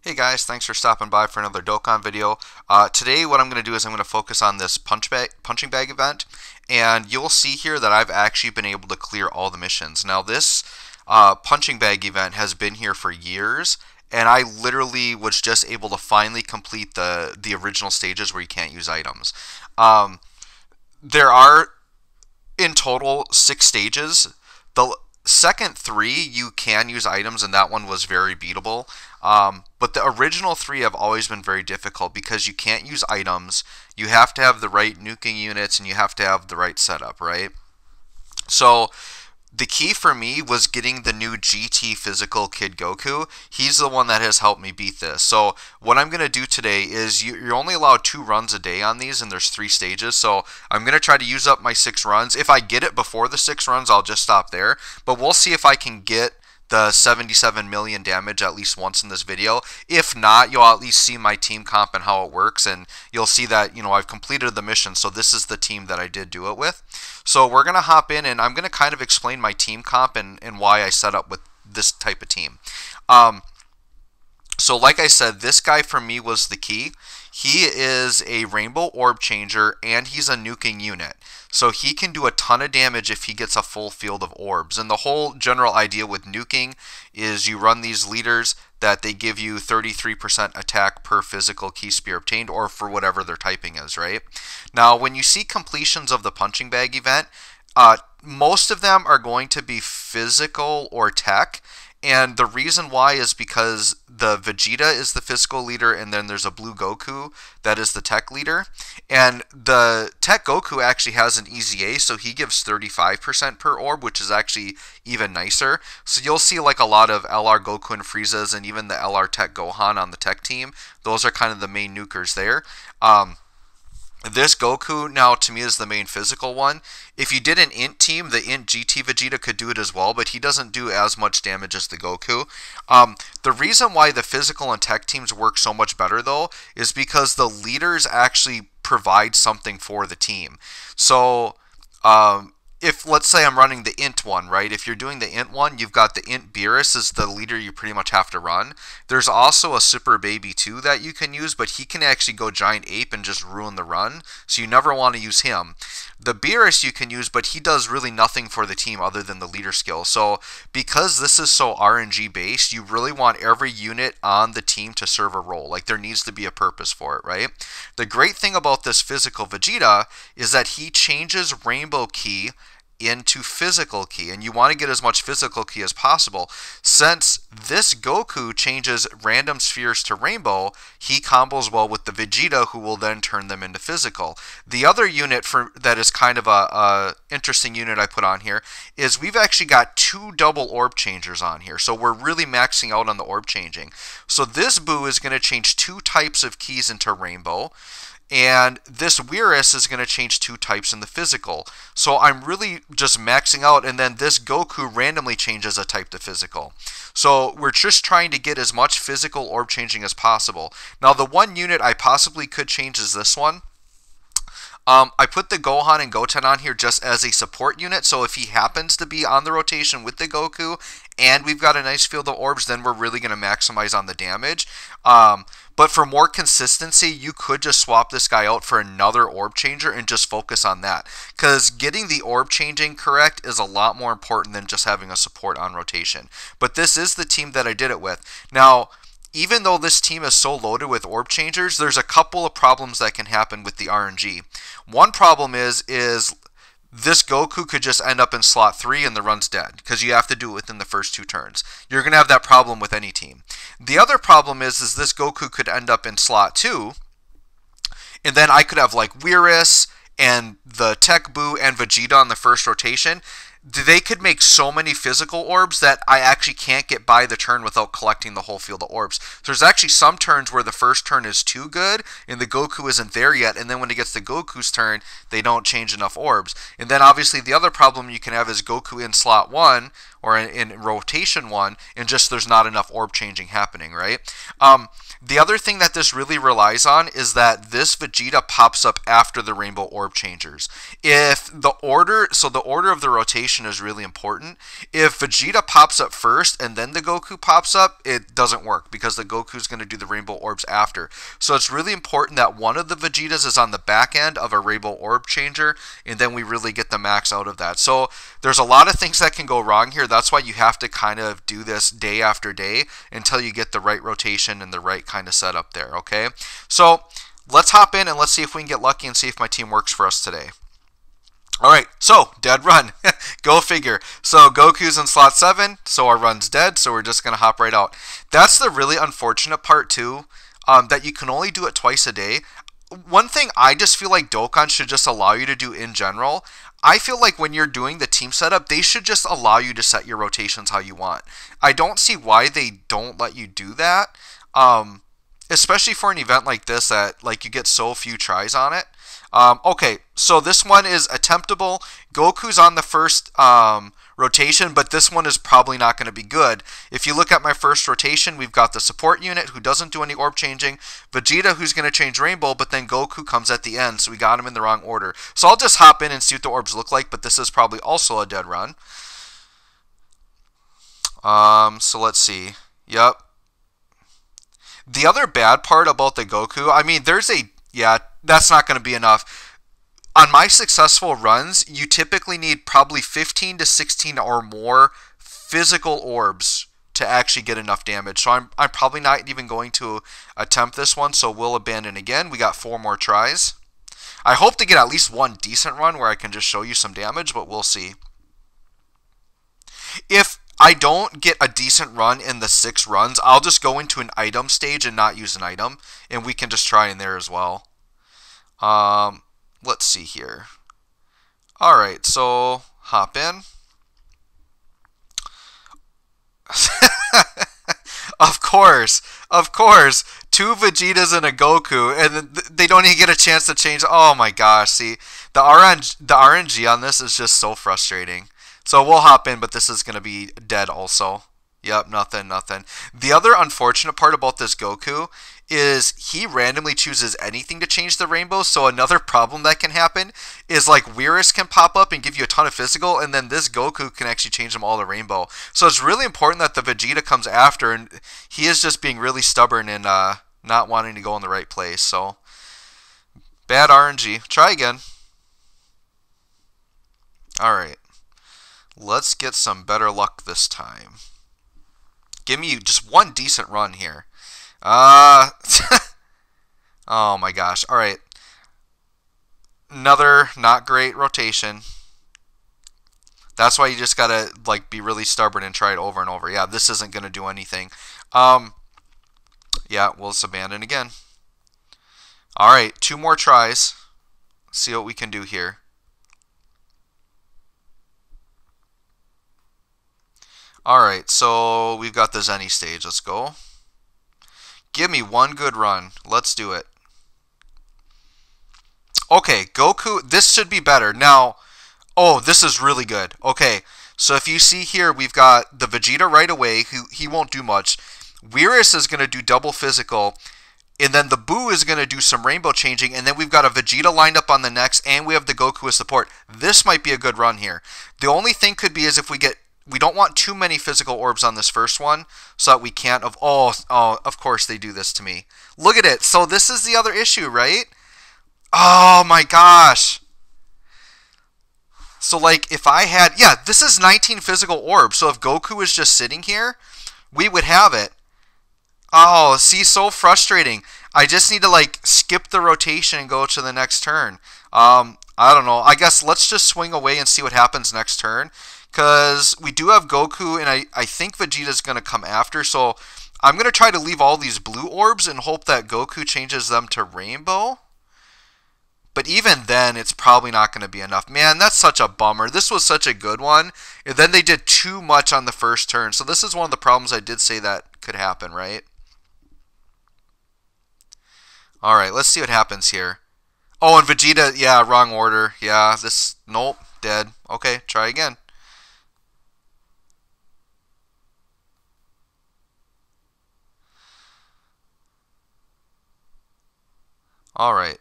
Hey guys, thanks for stopping by for another Dokkan video. Today what I'm going to do is I'm going to focus on this punching bag event, and you'll see here that I've actually been able to clear all the missions. Now this punching bag event has been here for years, and I literally was just able to finally complete the original stages where you can't use items. There are in total 6 stages. The second 3 you can use items, and that one was very beatable. But the original 3 have always been very difficult because you can't use items, you have to have the right nuking units, and you have to have the right setup, right? So the key for me was getting the new GT physical Kid Goku. He's the one that has helped me beat this. So what I'm going to do today is you're only allowed 2 runs a day on these, and there's 3 stages. So I'm going to try to use up my 6 runs. If I get it before the 6 runs, I'll just stop there. But we'll see if I can get the 77 million damage at least once in this video. If not, you'll at least see my team comp and how it works, and you'll see that, I've completed the mission, so this is the team that I did do it with. So we're going to hop in, and I'm going to kind of explain my team comp and why I set up with this type of team. So like I said, this guy for me was the key. He is a rainbow orb changer, and he's a nuking unit. So he can do a ton of damage if he gets a full field of orbs. And the whole general idea with nuking is you run these leaders that they give you 33% attack per physical key spear obtained, or for whatever their typing is, right? Now, when you see completions of the punching bag event, most of them are going to be physical or tech. And the reason why is because the Vegeta is the physical leader, and then there's a blue Goku that is the tech leader. And the tech Goku actually has an EZA, so he gives 35% per orb, which is actually even nicer. So you'll see like a lot of LR Goku and Frieza's, and even the LR Tech Gohan on the tech team. Those are kind of the main nukers there. This Goku now to me is the main physical one. If you did an int team, the int GT Vegeta could do it as well, but he doesn't do as much damage as the Goku. The reason why the physical and tech teams work so much better though is because the leaders actually provide something for the team. So if let's say I'm running the int one, right? If you're doing the int one, you've got the int Beerus is the leader you pretty much have to run. There's also a super baby too that you can use, but he can actually go giant ape and just ruin the run, so you never want to use him. The Beerus you can use, but he does really nothing for the team other than the leader skill. So because this is so RNG based, you really want every unit on the team to serve a role. Like there needs to be a purpose for it, right? The great thing about this physical Vegeta is that he changes rainbow ki into physical ki, and you want to get as much physical ki as possible. Since this Goku changes random spheres to rainbow, he combos well with the Vegeta, who will then turn them into physical. The other unit that is kind of a interesting unit I put on here is we've actually got 2 double orb changers on here, so we're really maxing out on the orb changing. So this Boo is going to change 2 types of keys into rainbow, and this Beerus is going to change 2 types in the physical. So I'm really just maxing out, and then this Goku randomly changes a type to physical. So we're just trying to get as much physical orb changing as possible. Now the one unit I possibly could change is this one. I put the Gohan and Goten on here just as a support unit, so if he happens to be on the rotation with the Goku and we've got a nice field of orbs, then we're really going to maximize on the damage. But for more consistency, you could just swap this guy out for another orb changer and just focus on that. Because getting the orb changing correct is a lot more important than just having a support on rotation. But this is the team that I did it with. Now, even though this team is so loaded with orb changers, there's a couple of problems that can happen with the RNG. One problem is this Goku could just end up in slot 3 and the run's dead, because you have to do it within the first 2 turns. You're going to have that problem with any team. The other problem is this Goku could end up in slot 2, and then I could have like Beerus and the Tech Boo and Vegeta on the first rotation. They could make so many physical orbs that I actually can't get by the turn without collecting the whole field of orbs. So there's actually some turns where the first turn is too good and the Goku isn't there yet, and then when it gets to Goku's turn, they don't change enough orbs. And then obviously the other problem you can have is Goku in slot 1 or in rotation 1, and just there's not enough orb changing happening, right? The other thing that this really relies on is that this Vegeta pops up after the rainbow orb changers. If the order, so the order of the rotation is really important. If Vegeta pops up first and then the Goku pops up, it doesn't work because the Goku is going to do the rainbow orbs after. So it's really important that one of the Vegetas is on the back end of a rainbow orb changer, and then we really get the max out of that. So there's a lot of things that can go wrong here. That's why you have to kind of do this day after day until you get the right rotation and the right kind of setup there, okay? So let's hop in and let's see if we can get lucky and see if my team works for us today. Alright, so dead run. Go figure. So Goku's in slot 7, so our run's dead, so we're just going to hop right out. That's the really unfortunate part too, that you can only do it twice a day. One thing I just feel like Dokkan should just allow you to do in general, I feel like when you're doing the team setup, they should just allow you to set your rotations how you want. I don't see why they don't let you do that, especially for an event like this that like you get so few tries on it. Okay, so this one is attemptable. Goku's on the first rotation, but this one is probably not going to be good. If you look at my first rotation, we've got the support unit who doesn't do any orb changing, Vegeta who's going to change rainbow, but then Goku comes at the end, so we got him in the wrong order. So I'll just hop in and see what the orbs look like, but this is probably also a dead run. So let's see. Yep. The other bad part about the Goku, I mean, yeah, that's not going to be enough. On my successful runs, you typically need probably 15 to 16 or more physical orbs to actually get enough damage. So I'm probably not even going to attempt this one, so we'll abandon again. We got 4 more tries. I hope to get at least one decent run where I can just show you some damage, but we'll see. If I don't get a decent run in the 6 runs, I'll just go into an item stage and not use an item, and we can just try in there as well. Let's see here. Alright, so hop in. Of course, 2 Vegetas and a Goku, and they don't even get a chance to change. Oh my gosh, see, the RNG on this is just so frustrating. So we'll hop in, but this is going to be dead also. Yep, nothing. The other unfortunate part about this Goku is he randomly chooses anything to change the rainbow, so another problem that can happen is like Whirus can pop up and give you a ton of physical, and then this Goku can actually change them all to rainbow. So it's really important that the Vegeta comes after, and he is just being really stubborn and not wanting to go in the right place. So bad RNG. Try again. Alright. Let's get some better luck this time. Give me just one decent run here. Oh my gosh. Alright. Another not great rotation. That's why you just gotta like be really stubborn and try it over and over. Yeah, this isn't gonna do anything. Yeah, we'll just abandon again. Alright, 2 more tries. See what we can do here. Alright, so we've got the Zenny stage. Let's go. Give me one good run. Let's do it. Okay, Goku, this should be better. Now, oh, this is really good. Okay, so if you see here, we've got the Vegeta right away, who he won't do much. Whirus is going to do double physical, and then the Buu is going to do some rainbow changing, and then we've got a Vegeta lined up on the next, and we have the Goku as support. This might be a good run here. The only thing could be is if we don't want too many physical orbs on this first one, so that we can't of course they do this to me. Look at it. So this is the other issue, right? Oh my gosh. So like if I had, yeah, this is 19 physical orbs. So if Goku is just sitting here, we would have it. Oh, see, so frustrating. I just need to like skip the rotation and go to the next turn. I don't know. I guess let's just swing away and see what happens next turn. Because we do have Goku, and I think Vegeta's going to come after. So I'm going to try to leave all these blue orbs and hope that Goku changes them to rainbow. But even then, it's probably not going to be enough. Man, that's such a bummer. This was such a good one. And then they did too much on the first turn. So this is one of the problems I did say that could happen, right? Alright, let's see what happens here. Oh, and Vegeta, yeah, wrong order. order. Yeah, this, nope, dead. Okay, try again. 2 more tries. Give me one good run. Let's do it. Alright, so we've got the Zenny stage. Let's go. Give me one good run. Let's do it. Alright, so Goku, this should be better. Now, oh, this is really good. Okay, so if you see here, we've got the Vegeta right away, who he won't do much. Whirus is going to do double physical, and then the Buu is going to do some rainbow changing, and then we've got a Vegeta lined up on the next, and we have the Goku as support. This might be a good run here. Alright.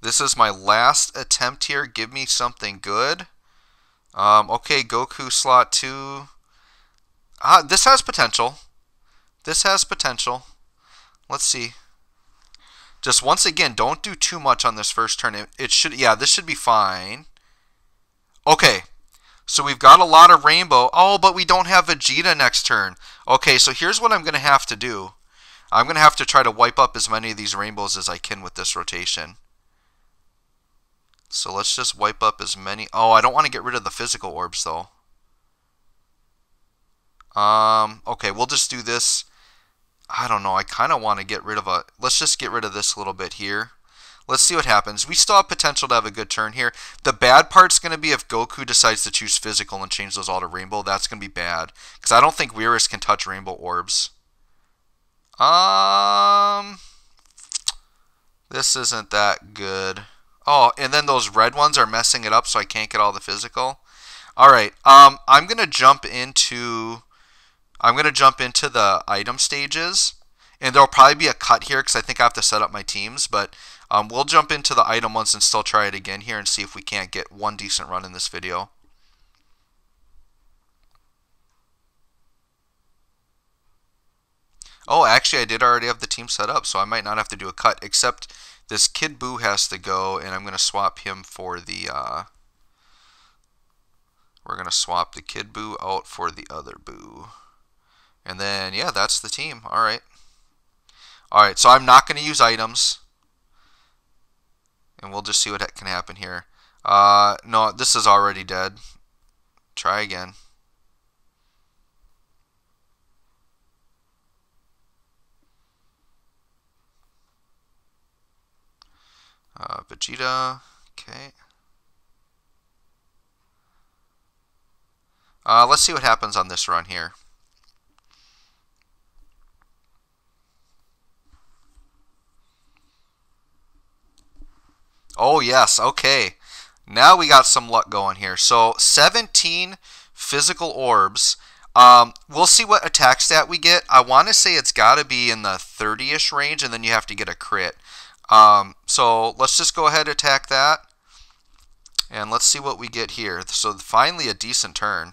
This is my last attempt here. Give me something good. Okay, Goku slot 2. This has potential. This has potential. Let's see. Just once again, don't do too much on this first turn. It should, yeah, this should be fine. Okay, so we've got a lot of rainbow. Oh, but we don't have Vegeta next turn. Okay, so here's what I'm going to have to do. I'm going to have to try to wipe up as many of these rainbows as I can with this rotation. So let's just wipe up as many. Oh, I don't want to get rid of the physical orbs, though. Okay, we'll just do this. I don't know. I kind of want to get rid of a... Let's just get rid of this a little bit here. Let's see what happens. We still have potential to have a good turn here. The bad part's going to be if Goku decides to choose physical and change those all to rainbow. That's going to be bad. Because I don't think Weirus can touch rainbow orbs. This isn't that good. Oh, and then those red ones are messing it up so I can't get all the physical. Alright, I'm going to jump into the item stages. And there'll probably be a cut here because I think I have to set up my teams. But we'll jump into the item ones and still try it again here and see if we can't get one decent run in this video. Oh, actually I did already have the team set up, so I might not have to do a cut, except this Kid Buu has to go, and I'm going to swap him for the, we're going to swap the Kid Buu out for the other Buu. And then, yeah, that's the team. Alright. Alright, so I'm not going to use items. And we'll just see what can happen here. No, this is already dead. Try again. Vegeta. Okay. Let's see what happens on this run here. Oh, yes. Okay. Now we got some luck going here. So, 17 physical orbs. We'll see what attack stat we get. I want to say it's got to be in the 30-ish range, and then you have to get a crit. So, let's just go ahead and attack that. And let's see what we get here. So, finally a decent turn.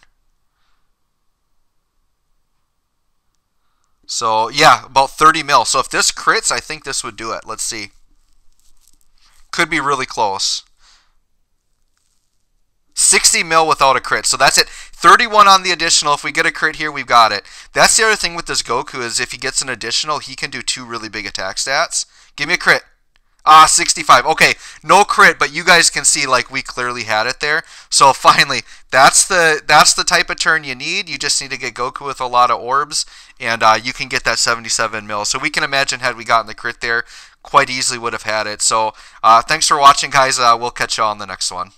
So, yeah, about 30 mil. So, if this crits, I think this would do it. Let's see. Could be really close. 60 mil without a crit. So that's it. 31 on the additional. If we get a crit here, we've got it. That's the other thing with this Goku is if he gets an additional, he can do 2 really big attack stats. Give me a crit. 65. Okay, no crit, but you guys can see like we clearly had it there. So finally, that's the type of turn you need. You just need to get Goku with a lot of orbs, and you can get that 77 mil. So we can imagine had we gotten the crit there, quite easily would have had it. So thanks for watching, guys. We'll catch you all on the next one.